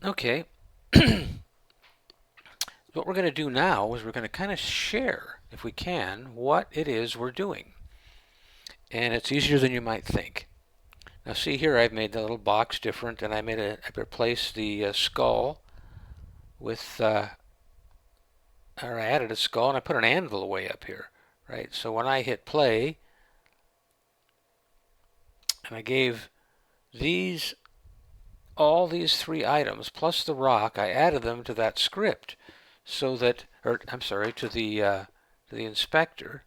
Okay. What we're going to do now is we're going to kind of share, if we can, what it is we're doing. And it's easier than you might think. Now see here, I've made the little box different, and I replaced the skull with, or I added a skull, and I put an anvil way up here, right? So when I hit play, and I gave all these three items plus the rock, I added them to that script, so that, or I'm sorry, to the inspector.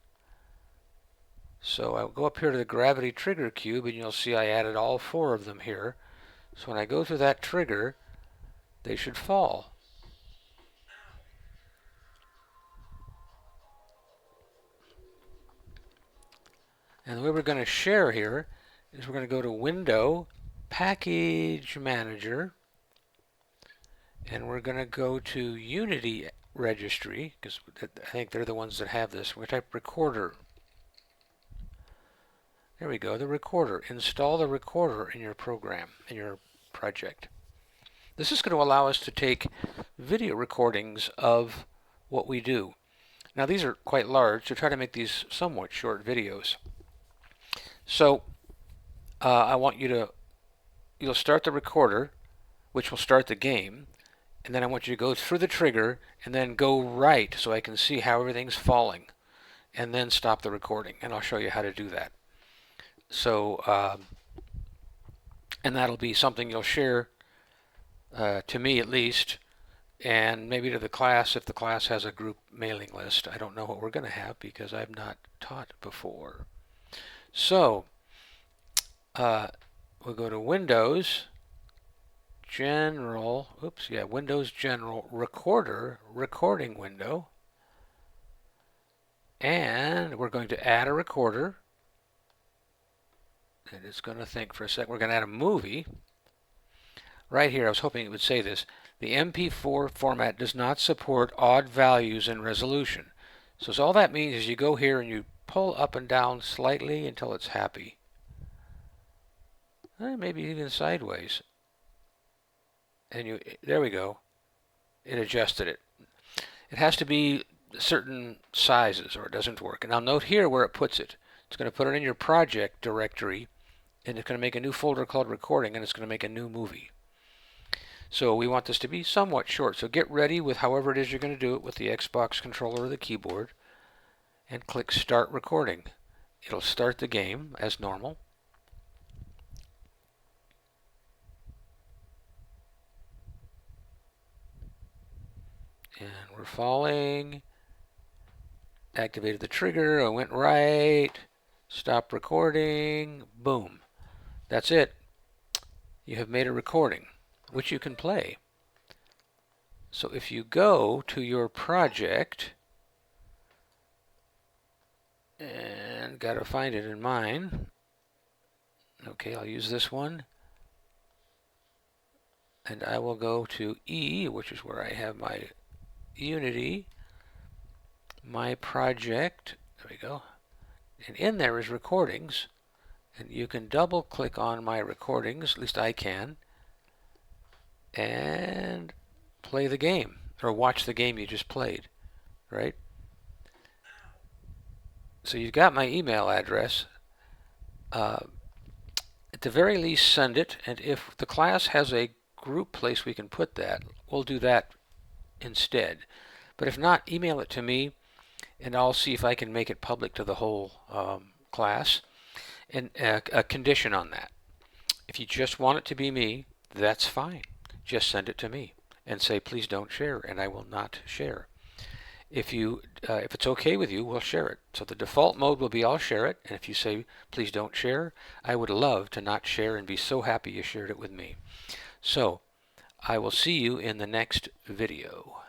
So I'll go up here to the gravity trigger cube, and you'll see I added all four of them here. So when I go through that trigger, they should fall. And the way we're going to share here is we're going to go to Window, Package Manager, and we're going to go to Unity Registry, because I think they're the ones that have this. We're going to type Recorder. There we go, the recorder. Install the recorder in your program, in your project. This is going to allow us to take video recordings of what we do. Now these are quite large, so try to make these somewhat short videos. So I want you'll start the recorder, which will start the game, and then I want you to go through the trigger and then go right so I can see how everything's falling, and then stop the recording, and I'll show you how to do that. So, and that'll be something you'll share to me at least, and maybe to the class if the class has a group mailing list. I don't know what we're going to have because I've not taught before. So, we'll go to Windows, General, Windows General, Recorder, Recording Window, and we're going to add a recorder. And it's going to think for a second. We're going to add a movie. Right here, I was hoping it would say this. The MP4 format does not support odd values in resolution. So all that means is you go here and you pull up and down slightly until it's happy. Maybe even sideways. And there we go. It adjusted it. It has to be certain sizes or it doesn't work. And now note here where it puts it. It's going to put it in your project directory, and it's going to make a new folder called recording, and it's going to make a new movie. So we want this to be somewhat short. So get ready with however it is you're going to do it with the Xbox controller or the keyboard, and click Start Recording. It'll start the game as normal. And we're falling. Activated the trigger. I went right. Stop recording. Boom. That's it. You have made a recording, which you can play. So if you go to your project, and got to find it in mine. Okay, I'll use this one. And I will go to E, which is where I have my Unity, my project. There we go. And in there is recordings. And you can double click on my recordings, at least I can, and play the game, or watch the game you just played, right? So you've got my email address. At the very least, send it, and if the class has a group place we can put that, we'll do that instead. But if not, email it to me, and I'll see if I can make it public to the whole class. And a condition on that. If you just want it to be me, that's fine. Just send it to me and say, please don't share, and I will not share. If it's okay with you, we'll share it. So the default mode will be I'll share it, and if you say, please don't share, I would love to not share and be so happy you shared it with me. So I will see you in the next video.